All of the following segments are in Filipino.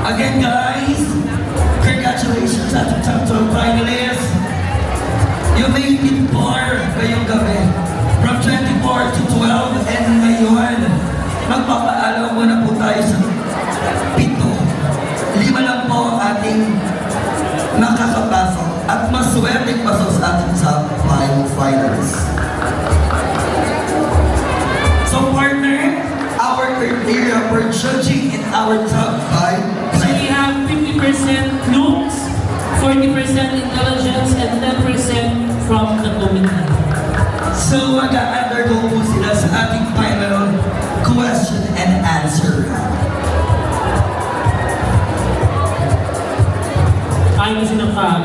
Again guys, congratulations sa ating top 12 finalists. You made it far ngayong gabi. From 24 to 12 and ngayon, magpapaalam muna po tayo sa 7. 5 lang po ang ating nakakapasok at maswerteng pasok sa ating top 5 finalists. So partner, our criteria for judging in our top 5. So we have 50% looks, 40% intelligence, and 10% from the community. So mag-undergo po sila sa ating final question and answer round. Kaya mo sinakag.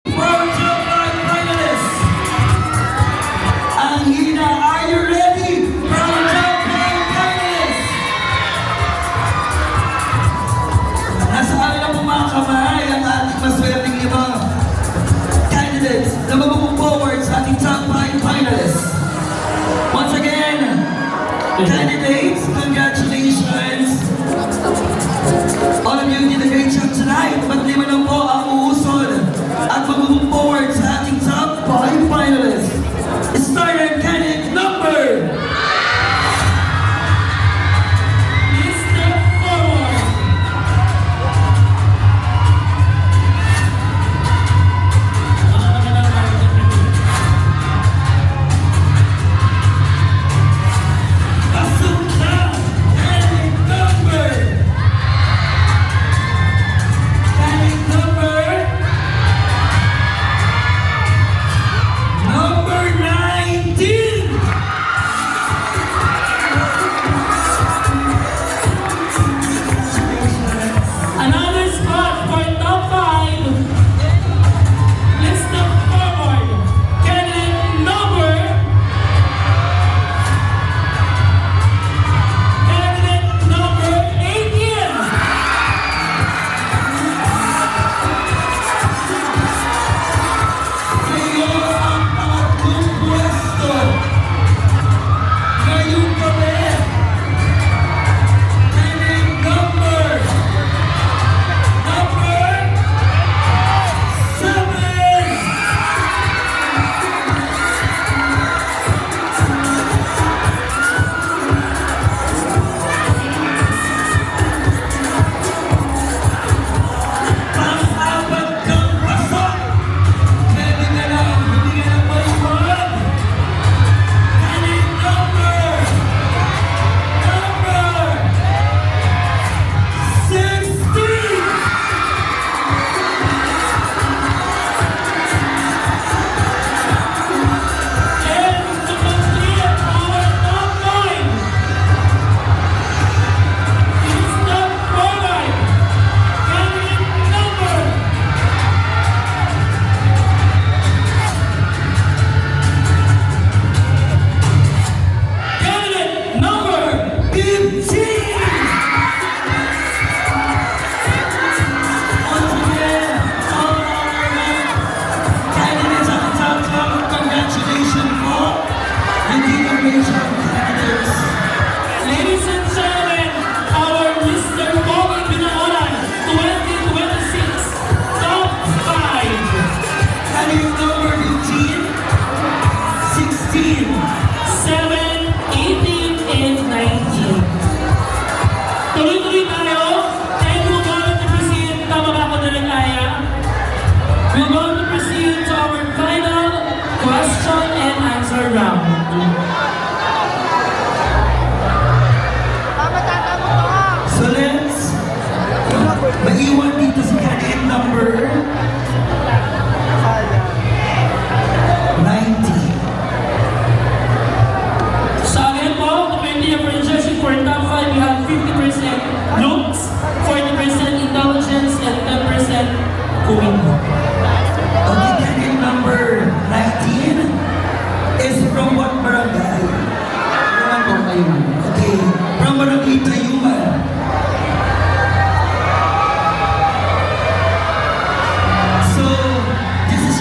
From top 5 finalists, ang hina, are you ready? From top 5 finalists, nasa akin na po mga kamay ang ating maswerteng 5 candidates na mag-move forward sa ating top 5 finalists. Once again, candidates, congratulations! All of you did a great job tonight, but 5 lang po ang uusod at mag-move forward sa ating top 5 finalists. Starter candidate number Please step forward. Pasok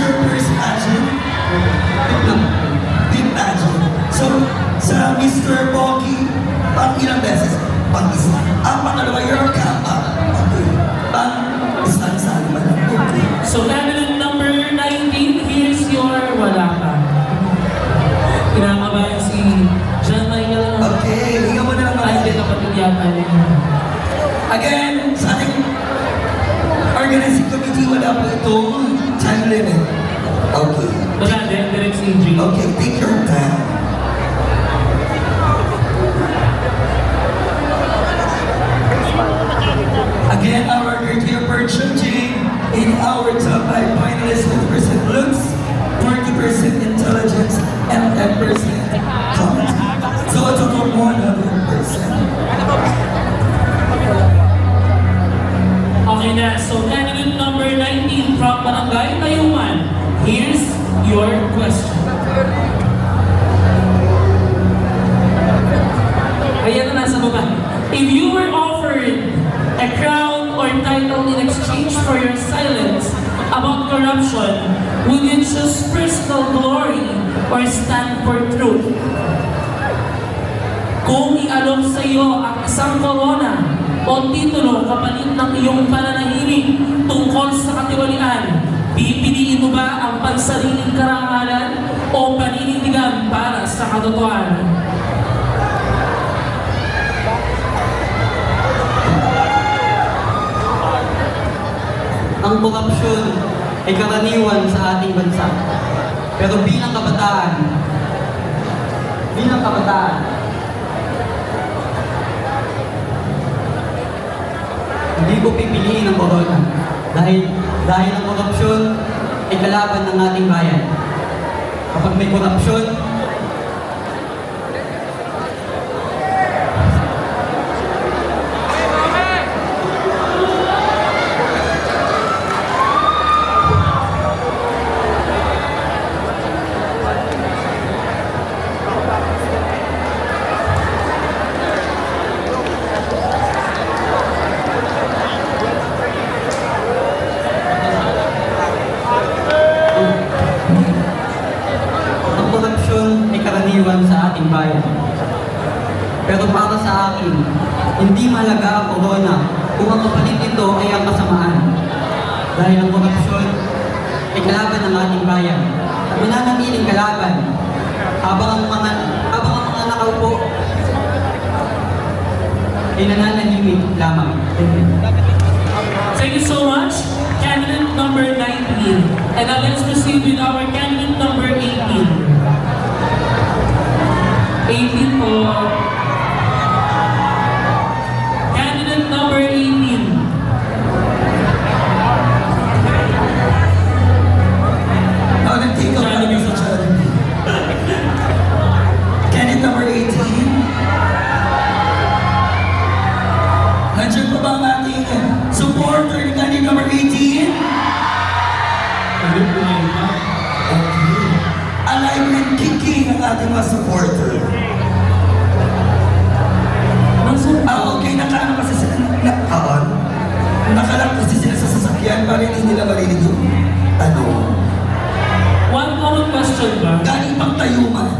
your first pageant? Big pageant. So, sa Mr. Pogi, pang ilang beses? Pang isa. Pangalawa, you're a kappa. Okay. Pang isang saan ba lang? Okay. So candidate number 19, here's your wala ka. Kinakabayan si John Michael. Okay, hinga mo na lang Ay, hindi mga. kapatid yata niya. Again, sa ating organizing committee, wala po itong time limit. Okay. Wala din, direct si Adrian. Okay, take your time. Again, our criteria for judging in our top 5 finalists, 50% looks, 40% intelligence, and 10% comment. So a total of 100%. Okay na, so candidate number 19 from Barangay Tayuman. Here's your question. Ayan na nasa baba. If you were offered a crown or title in exchange for your silence about corruption, would you choose personal glory or stand for truth? Kung ialok sa iyo ang isang korona o titulo kapalit ng iyong pananahimik tungkol sa katiwalian, pipiliin mo ba ang pansariling karangalan o paninindigan para sa katotohanan? Ang korupsyon ay karaniwan sa ating bansa. Pero bilang kabataan, hindi ko pipiliin ang korona dahil ang korupsyon ay kalaban ng ating bayan. Kapag may korupsyon, ang korupsyon ay karaniwan sa ating bayan. Pero para sa akin, hindi mahalaga ang korona kung ang kapalit nito ay ang kasamaan. Dahil ang korupsyon ay kalaban ng ating bayan. At mananatiling kalaban habang ang mga nakaupo ay nananahimik lamang. Thank you so much, candidate number 19. And now let's proceed with our candidate number 18. 18 po. Candidate number 18. Now, nag-take up na kami sa Jollibee. Candidate number 18. Nandiyan pa ba ang ating supporter ni candidate number 18? Candidate po ngayon pa. Okay. Alive and kicking ang ating mga supporter. Okay, nakaano kasi sila, nakalak kasi sila sa sasakyan para hindi nila marinig yung One common question ba? galing pang Tayuman.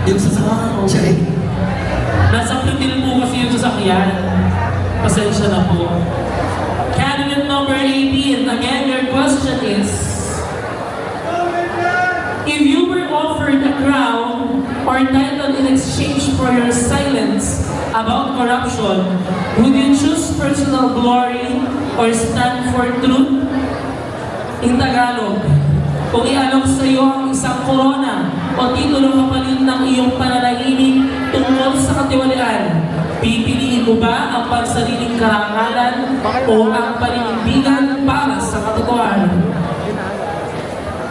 Yung sasakyan. Siya Nasa pritil po kasi yung sasakyan. Pasensya na po. Candidate number 18. Again, your question is, if you were offered a crown or title in exchange for your silence about corruption, would you choose personal glory or stand for truth? In Tagalog, kung ialok sa iyo ang isang korona o titulo kapalit ng iyong pananahimik tungkol sa katiwalian, pipiliin mo ba ang pansariling karangalan o ang paninindigan para sa katotohanan?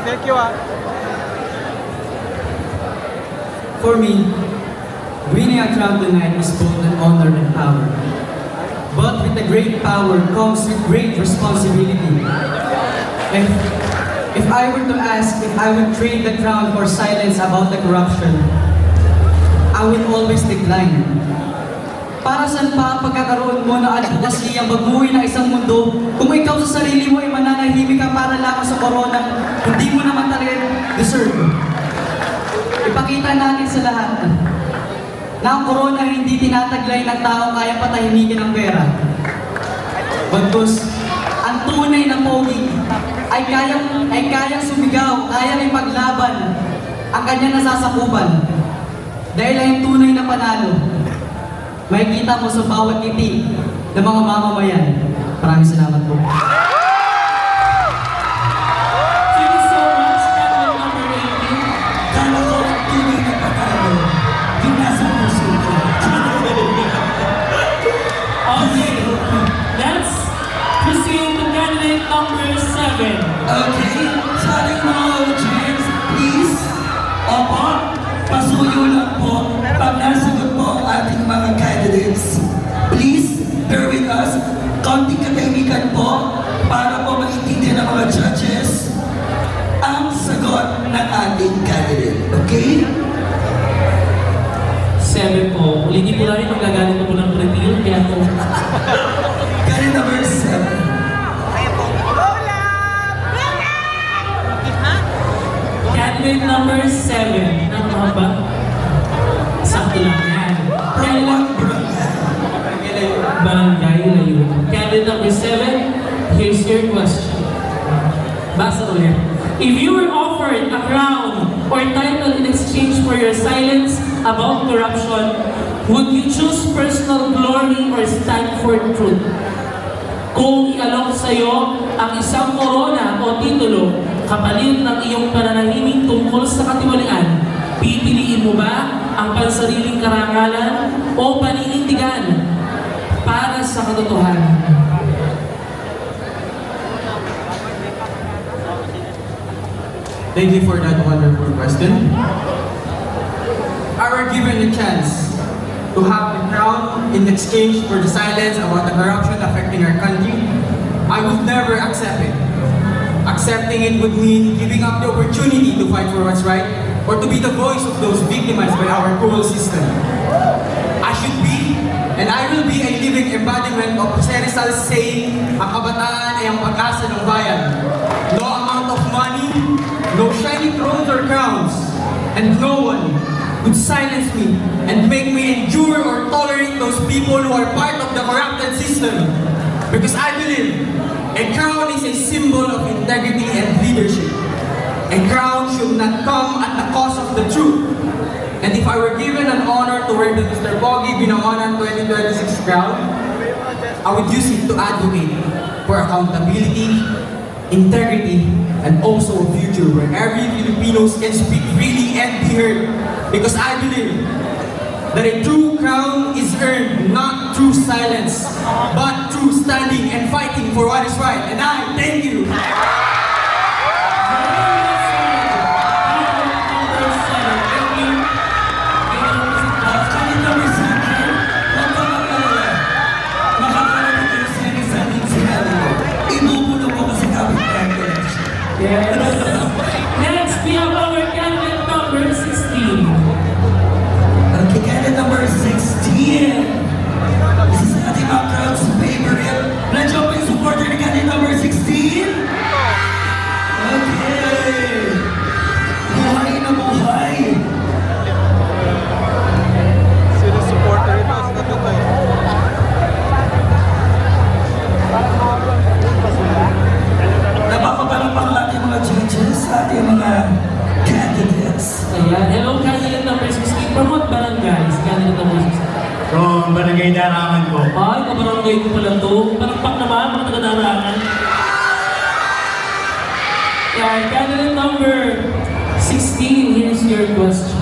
Thank you, For me, winning a crown tonight is both an honor and power. But with the great power comes with great responsibility. If I were to ask if I would trade the crown for silence about the corruption, I would always decline. Para saan pa ang pagkakaroon mo na advocacy ang magbuhay ng isang mundo kung ikaw sa sarili mo ay mananahimik ka para lamang sa korona, Hindi mo naman talaga deserve. Ipakita natin sa lahat na ang corona hindi tinataglay ng tao kaya patahimikin ng pera. Bagkus, ang tunay na pogi ay kayang sumigaw, kayang ipaglaban ang kanyang nasasakupan. Dahil ay tunay na panalo, makikita mo sa bawat ngiti ng mga mamamayan. Maraming salamat po. Thank you so much, candidate number 18. Kala ko, tunay na patalo. Yung nasa puso ko. Okay, let's proceed to candidate number 7. Okay, sa ating mga audience, please, opo, pasuyo lang po pag nasagot po ang ating mga candidates. Please, bear with us. Kaunting katahimikan po para po maintindihan ng mga judges ang sagot ng ating candidate. Okay? 7 po. Ulitin po namin magagalit po ng reveal, kaya po. Candidate number 7. Candidate number 7. Ang mga ba? Sakto lang yan. From what barangay? Barangay Layun. Candidate number 7, here's your question. Basa ulit. If you were offered a crown or title in exchange for your silence about corruption, would you choose personal glory or stand for truth? Kung ialok sa iyo ang isang korona o titulo kapalit ng iyong pananahimik tungkol sa katiwalian, pipiliin mo ba ang pansariling karangalan o paninindigan para sa katotohanan? Thank you for that wonderful question. I were given a chance to have the crown in exchange for the silence about the corruption affecting our country, I would never accept it. Accepting it would mean giving up the opportunity to fight for what's right or to be the voice of those victimized by our cruel system. I should be, and I will be a living embodiment of Jose Rizal's saying, ang kabataan ay ang pag-asa ng bayan. No amount of money, no shiny thrones or crowns, and no one would silence me and make me endure or tolerate those people who are part of the corrupted system. Because I believe a crown is a symbol of integrity and leadership. A crown should not come at the cost of the truth. And if I were given an honor to wear the Mr. Pogi Binangonan 2026 crown, I would use it to advocate for accountability, integrity, and also a future where every Filipinos can speak freely and be heard. Because I believe that a true crown is earned not through silence, but through standing and fighting for what is right. And I thank you. Candidate number 7, huwag ka mag-alala. Makakarating kayo sa inyo sa ating sinabi ko. Ibubulong ko kasi kapit candidate. Yes. Next, we have our candidate number 16. Okay, candidate number 16. This is ating mga crowd's favorite. Nandiyan pa yung supporter ni candidate number 16? Okay. Buhay na buhay. Sino supporter ito? Sino to ko? Napapapalapang natin mga judges sa ating mga candidates. Ayan. Hello, candidate number 16. Promote barangays, candidate number 16. From Barangay Darangan po. Ay, kabarangay ko pala to. Palakpak naman, mga taga-darangan. Yeah, candidate number 16, here's your question.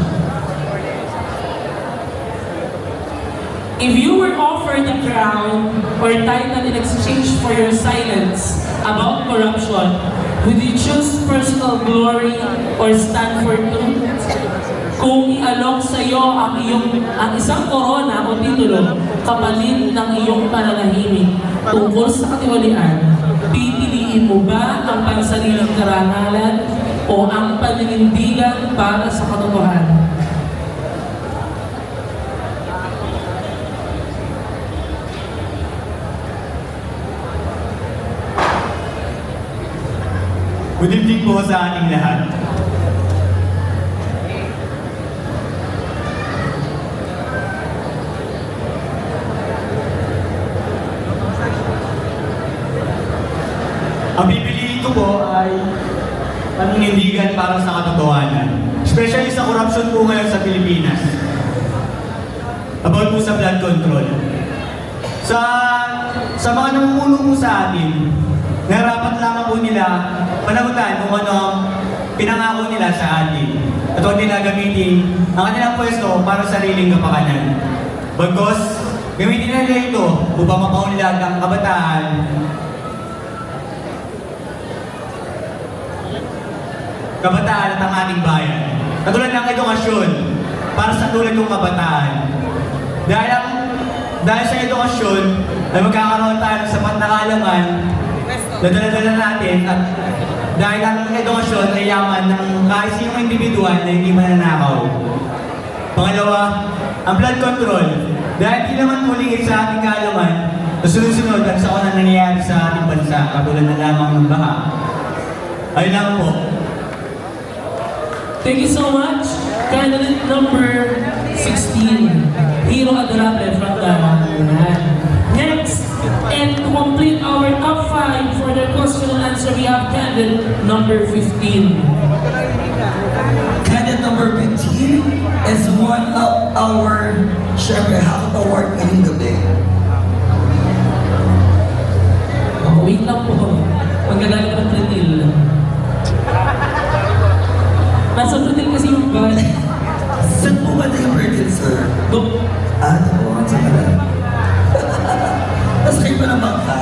If you were offered a crown or title in exchange for your silence about corruption, would you choose personal glory or stand for truth? Kung ialok sa iyo ang isang korona o titulo kapalit ng iyong pananahimik tungkol sa katiwalian, pipiliin mo ba ang pansariling karangalan o ang paninindigan para sa katotohanan? Good evening po sa ating lahat. Ang pipiliin ko po ay panindigan para sa katotohanan. Especially sa korupsyon po ngayon sa Pilipinas. About po sa blood control. Sa mga namumuno po sa atin, narapat lamang po nila panagutan kung ano ang pinangako nila sa atin. At huwag nila gamitin ang kanilang pwesto para sa sariling kapakanan. Bagkos, gamitin nila ito upang mapaunlad ang kabataan at ang ating bayan. Katulad ng edukasyon para sa tulad ng kabataan. Dahil sa edukasyon ay magkakaroon tayo ng sapat na kaalaman na dala-dala natin at dahil ang edukasyon ay yaman ng kahit sinong individual na hindi mananakaw. Pangalawa, ang blood control. Dahil di naman mulingit sa ating kaalaman na sunod-sunod at sa unang nangyayari sa ating bansa katulad na lamang ng baha. Ayun lang po. Thank you so much. Candidate number 16, Hero Adorable from Damangan. Next, and to complete our top 5 for the question and answer, we have candidate number 15. Candidate number 15 is one of our, syempre, half award ngayong gabi. Oh, wait lang po. Magagalit ng Pretil. Nasa Pretil kasi yung bag. Saan po ba tayo birthday, sir? Dok, Oo, sa kanila. Tapos kayo pa naman ka.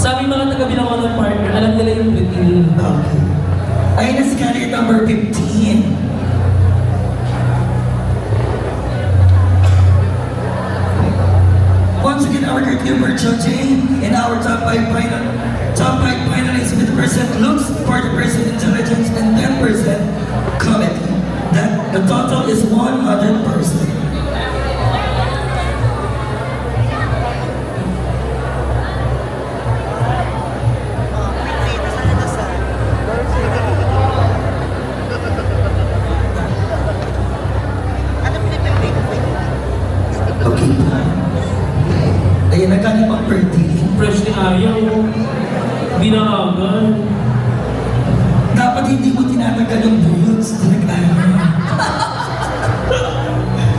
sabi mga taga-bilang ko ng partner, alam nila yung Pretil. Okay. Ayun na si candidate number 15. Once again, our Curriculum judging in our top 5 finalists 50% looks, 40% intelligence, and 10% comedy. That the total is 100%. Okay. Ayun, nagkano pang birthday? Fresh ni ayaw. Binahagan. Dapat hindi mo tinatanggal yung bullets. Nag-ano.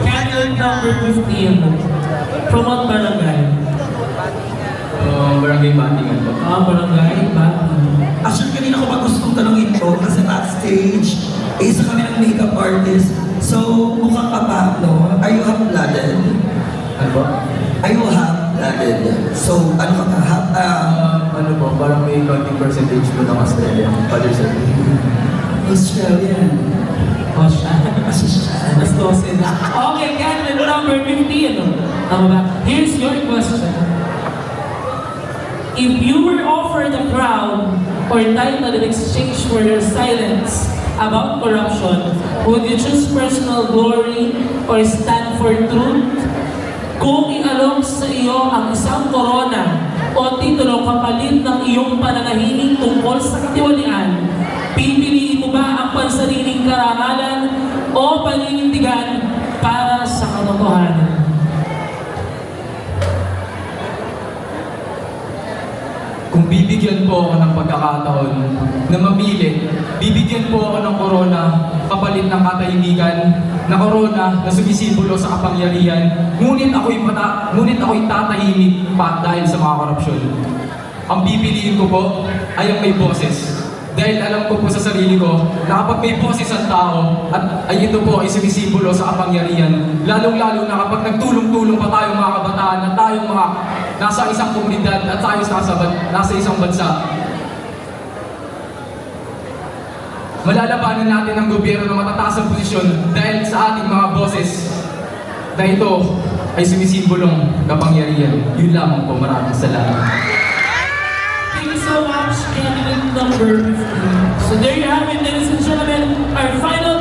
Candidate number 15. From what barangay? Barangay Bantingan po. Barangay Bantingan. Actually, kanina ko pa gustong tanongin to kasi backstage, isa kami ng makeup artist. So, mukhang kapag, no? Are you half-blooded? Ano po? Are you half-blooded? So, ano ka ba? Ano po, parang may counting percentage po ng Australia. Father sir. Australian. Oh, siya. Australian. Mas 12 na. Okay, candidate number 15. Tama ba? Here's your question. If you were offered a crown or title in exchange for your silence about corruption, would you choose personal glory or stand for truth? Kung ialok sa iyo ang isang korona o titulo kapalit ng iyong pananahimik tungkol sa katiwalian, pipiliin mo ba ang pansariling karangalan o paninindigan para sa katotohanan? Kung bibigyan po ako ng pagkakataon na mamili, bibigyan po ako ng korona kapalit ng katahimikan na korona na sumisimbolo sa kapangyarihan, ngunit ako'y tatahimik pa dahil sa mga korupsyon. Ang pipiliin ko po ay ang may boses. Dahil alam ko po sa sarili ko na kapag may boses ang tao at ay ito po ay sumisimbolo sa kapangyarihan, lalong-lalo na kapag nagtulong-tulong pa tayong mga kabataan at tayong mga nasa isang komunidad at tayo nasa isang bansa. Malalabanan natin ang gobyerno ng matataas ang posisyon dahil sa ating mga boses na ito ay sumisimbolong kapangyarihan. Yun lamang po, maraming salamat. Thank you so much, candidate number 15. So there you have it, ladies and gentlemen, our final